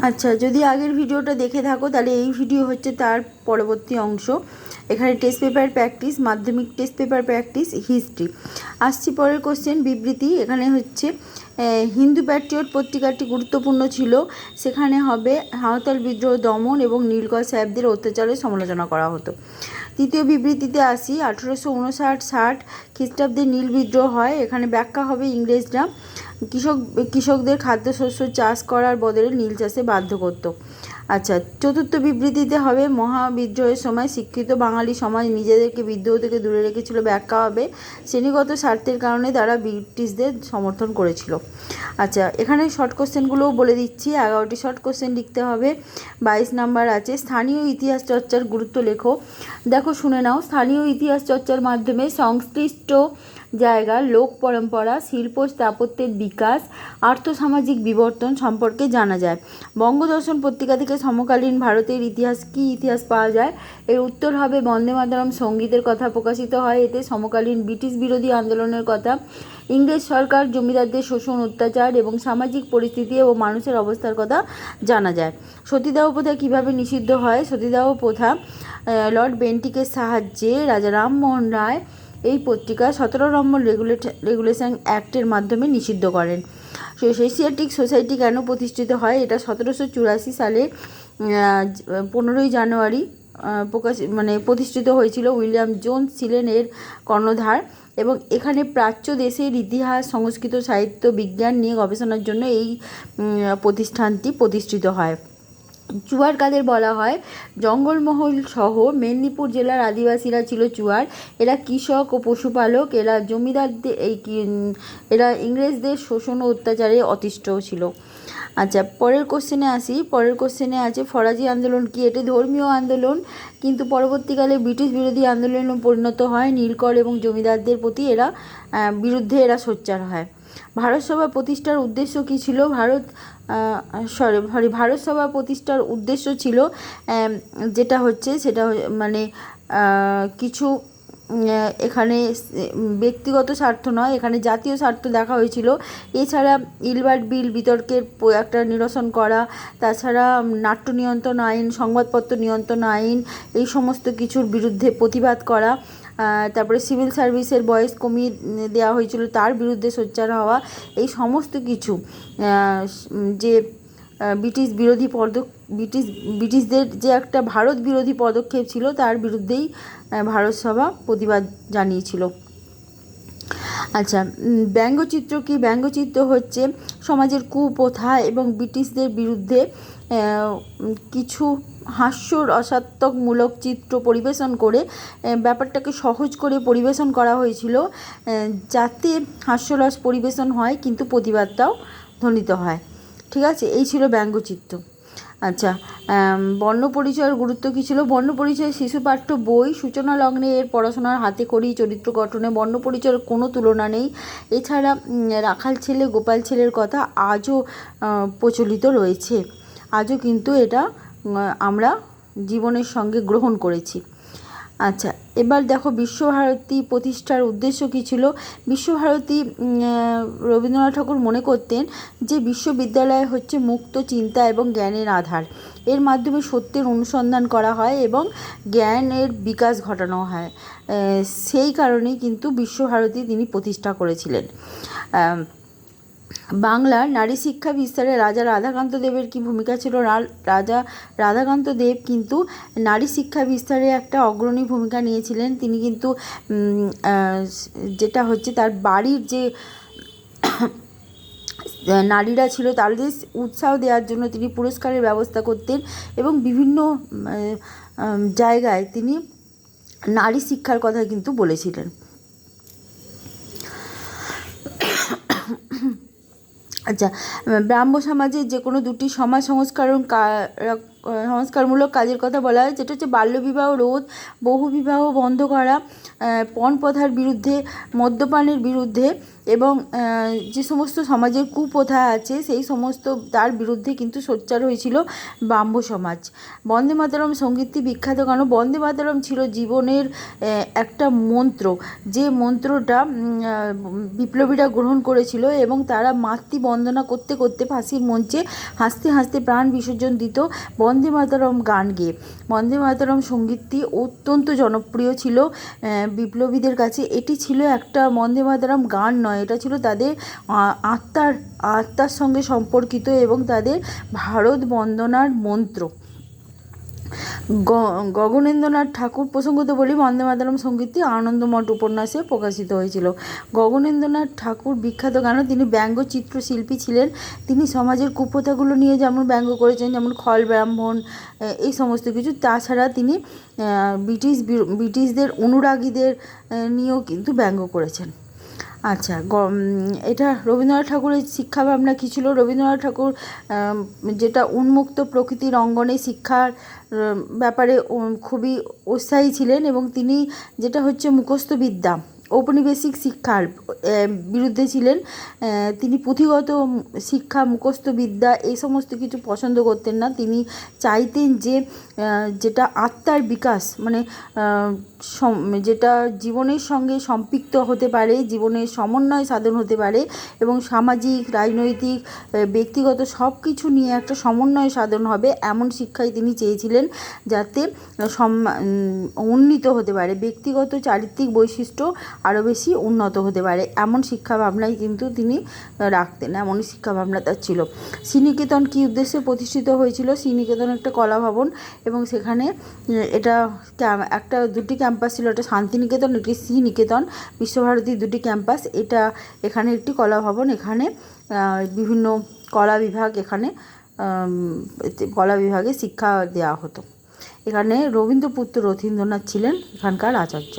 আচ্ছা, যদি আগের ভিডিওটা দেখে থাকো তাহলে এই ভিডিও হচ্ছে তার পরবর্তী অংশ। এখানে টেস্ট পেপার প্র্যাকটিস, মাধ্যমিক টেস্ট পেপার প্র্যাকটিস, হিস্ট্রি। আসছি পরের কোশ্চেন, বিবৃতি। এখানে হচ্ছে হিন্দু প্যাট্রিয়ট পত্রিকাটি গুরুত্বপূর্ণ ছিল, সেখানে হবে সাঁওতাল বিদ্রোহ দমন এবং নীলকর সাহেবদের অত্যাচারের সমালোচনা করা হতো। তৃতীয় বিবৃতিতে আসি, 1859-60 খ্রিস্টাব্দে নীল বিদ্রোহ হয়। এখানে ব্যাখ্যা হবে ইংরেজরা কৃষকদের খাদ্যশস্য চাষ করার বদলে নীল চাষে বাধ্য করত। আচ্ছা, চতুর্থ বিবৃতিতে হবে মহাবিদ্রোহের সময় শিক্ষিত বাঙালি সমাজ নিজেদেরকে বিদ্রোহ থেকে দূরে রেখেছিল। ব্যাখ্যা হবে শ্রেণীগত স্বার্থের কারণে তারা ব্রিটিশদের সমর্থন করেছিল। আচ্ছা, এখানে শর্ট কোশ্চেনগুলোও বলে দিচ্ছি। 11টি শর্ট কোশ্চেন লিখতে হবে। 22 নাম্বার আছে, স্থানীয় ইতিহাস চর্চার গুরুত্ব লেখো। দেখো, শুনে নাও। স্থানীয় ইতিহাস চর্চার মাধ্যমে সংশ্লিষ্ট জায়গার লোক পরম্পরা, শিল্প স্থাপত্যের বিকাশ, আর্থসামাজিক বিবর্তন সম্পর্কে জানা যায়। বঙ্গদর্শন পত্রিকা থেকে সমকালীন ভারতের ইতিহাস কী ইতিহাস পাওয়া যায়? এর উত্তর হবে বন্দে মাতরম সঙ্গীতের কথা প্রকাশিত হয়। এতে সমকালীন ব্রিটিশ বিরোধী আন্দোলনের কথা, ইংরেজ সরকার জমিদারদের শোষণ, অত্যাচার এবং সামাজিক পরিস্থিতি ও মানুষের অবস্থার কথা জানা যায়। সতীদাহ প্রথা কীভাবে নিষিদ্ধ হয়? সতীদাহ প্রথা লর্ড বেন্টিকের সাহায্যে রাজা রামমোহন রায় এই পত্রিকা 17 নম্বর রেগুলেশন অ্যাক্টের মাধ্যমে নিষিদ্ধ করেন। এশিয়াটিক সোসাইটি কেন প্রতিষ্ঠিত হয়? এটা 1784 সালে 15ই জানুয়ারি প্রতিষ্ঠিত হয়েছিল। উইলিয়াম জোন্স ছিলেন এর কর্ণধার এবং এখানে প্রাচ্য দেশের ইতিহাস, সংস্কৃত, সাহিত্য, বিজ্ঞান নিয়ে গবেষণার জন্য এই প্রতিষ্ঠানটি প্রতিষ্ঠিত হয়। চুয়ার কাদের বলা হয়? জঙ্গলমহল সহ মেদিনীপুর জেলার আদিবাসীরা ছিল চুয়ার। এরা কৃষক ও পশুপালক। এরা জমিদারদের এরা ইংরেজদের শোষণ ও অত্যাচারে অতিষ্ঠ ছিল। আচ্ছা, পরের কোশ্চেনে আসি। পরের কোশ্চেনে আছে ফরাজি আন্দোলন কি? এটি ধর্মীয় আন্দোলন, কিন্তু পরবর্তীকালে ব্রিটিশ বিরোধী আন্দোলনে পরিণত হয়। নীলকর এবং জমিদারদের প্রতি বিরুদ্ধে এরা সোচ্চার হয়। ভারত সভা প্রতিষ্ঠার উদ্দেশ্য কী ছিল? ভারত সভা প্রতিষ্ঠার উদ্দেশ্য ছিল সেটা কিছু এখানে ব্যক্তিগত স্বার্থ নয়, এখানে জাতীয় স্বার্থ দেখা হয়েছিল। এছাড়া ইলবার্ট বিল বিতর্কের একটা নিরসন করা, তাছাড়া নাট্য নিয়ন্ত্রণ আইন, সংবাদপত্র নিয়ন্ত্রণ আইন, এই সমস্ত কিছুর বিরুদ্ধে প্রতিবাদ করা। তারপরে সিভিল সার্ভিসের বয়স কমিয়ে দেওয়া হয়েছিল, তার বিরুদ্ধে সোচ্চার হওয়া। এই সমস্ত কিছু যে ব্রিটিশদের যে একটা ভারত বিরোধী পদক্ষেপ ছিল, তার বিরুদ্ধেই ভারত সভা প্রতিবাদ জানিয়েছিল। আচ্ছা, ব্যঙ্গচিত্র কি? ব্যঙ্গচিত্র হচ্ছে সমাজের কুপ্রথা এবং ব্রিটিশদের বিরুদ্ধে কিছু হাস্যরসাত্মকমূলক চিত্র পরিবেশন করে ব্যাপারটাকে সহজ করে পরিবেশন করা হয়েছিল, যাতে হাস্যরস পরিবেশন হয় কিন্তু প্রতিবাদটাও ধ্বনিত হয়। ঠিক আছে, এই ছিল ব্যঙ্গচিত্র। আচ্ছা, বর্ণপরিচয়ের গুরুত্ব কী ছিল? বর্ণপরিচয় শিশু পাঠ্য বই, সূচনা লগ্নে এর পড়াশোনার হাতে খড়ি, চরিত্র গঠনে বর্ণপরিচয়ের কোনো তুলনা নেই। এছাড়া রাখাল ছেলে, গোপাল ছেলের কথা আজও প্রচলিত রয়েছে। আজও কিন্তু এটা আমরা জীবনের সঙ্গে গ্রহণ করেছি। আচ্ছা, এবার দেখো বিশ্বভারতী প্রতিষ্ঠার উদ্দেশ্য কী ছিল? বিশ্বভারতী রবীন্দ্রনাথ ঠাকুর মনে করতেন যে বিশ্ববিদ্যালয় হচ্ছে মুক্ত চিন্তা এবং জ্ঞানের আধার। এর মাধ্যমে সত্যের অনুসন্ধান করা হয় এবং জ্ঞানের বিকাশ ঘটানো হয়। সেই কারণেই কিন্তু বিশ্বভারতী তিনি প্রতিষ্ঠা করেছিলেন। বাংলার নারী শিক্ষা বিস্তারে রাজা রাধাকান্ত দেবের কী ভূমিকা ছিল? রাজা রাধাকান্ত দেব কিন্তু নারী শিক্ষা বিস্তারে একটা অগ্রণী ভূমিকা নিয়েছিলেন। তিনি কিন্তু যেটা হচ্ছে তার বাড়ির যে নারীরা ছিল তাদের উৎসাহ দেওয়ার জন্য তিনি পুরস্কারের ব্যবস্থা করতেন এবং বিভিন্ন জায়গায় তিনি নারী শিক্ষার কথা কিন্তু বলেছিলেন। আচ্ছা, ব্রাহ্ম সমাজের যে কোনো দুটি সমাজ সংস্করণ সংস্কারমূলক কাজের কথা বলা হয়, যেটা হচ্ছে বাল্যবিবাহ রোধ, বহুবিবাহ বন্ধ করা, পণ প্রথার বিরুদ্ধে, মদ্যপানের বিরুদ্ধে এবং যে সমস্ত সমাজের কুপ্রথা আছে সেই সমস্ত তার বিরুদ্ধে কিন্তু সোচ্চার হয়েছিল ব্রাহ্ম সমাজ। বন্দে মাতরম সঙ্গীতটি বিখ্যাত কেন? বন্দে মাতরম ছিল জীবনের একটা মন্ত্র, যে মন্ত্রটা বিপ্লবীরা গ্রহণ করেছিল এবং তারা মাতৃ বন্দনা করতে করতে ফাঁসির মঞ্চে হাসতে হাসতে প্রাণ বিসর্জন দিত বন্দে মাতরম গান গেয়ে। বন্দে মাতরম সঙ্গীতটি অত্যন্ত জনপ্রিয় ছিল বিপ্লবীদের কাছে। এটি ছিল একটা বন্দে মাতরম গান নয়, এটা ছিল তাদের আত্মার সঙ্গে সম্পর্কিত এবং তাদের ভারত বন্দনার মন্ত্র। গগনেন্দ্রনাথ ঠাকুর প্রসঙ্গত বলি, বন্দে মাতরম সঙ্গীতটি আনন্দমঠ উপন্যাসে প্রকাশিত হয়েছিল। গগনেন্দ্রনাথ ঠাকুর বিখ্যাত কেন? তিনি ব্যঙ্গচিত্র শিল্পী ছিলেন। তিনি সমাজের কুপ্রথাগুলো নিয়ে যেমন ব্যঙ্গ করেছেন, যেমন খল ব্রাহ্মণ, এই সমস্ত কিছু। তাছাড়া তিনি ব্রিটিশদের অনুরাগীদের নিয়েও কিন্তু ব্যঙ্গ করেছেন। আচ্ছা, এটা রবীন্দ্রনাথ ঠাকুরের শিক্ষা ভাবনা কী ছিল? রবীন্দ্রনাথ ঠাকুর যেটা উন্মুক্ত প্রকৃতির অঙ্গনে শিক্ষার ব্যাপারে খুবই উৎসাহী ছিলেন এবং তিনি যেটা হচ্ছে মুখস্থ বিদ্যা, ঔপনিবেশিক শিক্ষার বিরুদ্ধে ছিলেন। তিনি পুঁথিগত শিক্ষা, মুখস্থ বিদ্যা এই সমস্ত কিছু পছন্দ করতেন না। তিনি চাইতেন যে যেটা আত্মার বিকাশ, মানে যেটা জীবনের সঙ্গে সম্পৃক্ত হতে পারে, জীবনের সমন্বয় সাধন হতে পারে এবং সামাজিক, রাজনৈতিক, ব্যক্তিগত সব কিছু নিয়ে একটা সমন্বয় সাধন হবে, এমন শিক্ষাই তিনি চেয়েছিলেন, যাতে উন্নীত হতে পারে, ব্যক্তিগত চারিত্রিক বৈশিষ্ট্য আরও বেশি উন্নত হতে পারে, এমন শিক্ষা ভাবনাই কিন্তু তিনি রাখতেন, এমনই শিক্ষা ভাবনা তার ছিল। শ্রীনিকেতন কী উদ্দেশ্যে প্রতিষ্ঠিত হয়েছিল? শ্রীনিকেতন একটা কলা ভবন এবং সেখানে এটা দুটি ক্যাম্পাস ছিল, একটা শান্তিনিকেতন, একটি শ্রীনিকেতন, বিশ্বভারতীর দুটি ক্যাম্পাস। এখানে একটি কলা ভবন, এখানে বিভিন্ন কলা বিভাগে শিক্ষা দেওয়া হতো। এখানে রবীন্দ্রপুত্র রথীন্দ্রনাথ ছিলেন এখানকার আচার্য।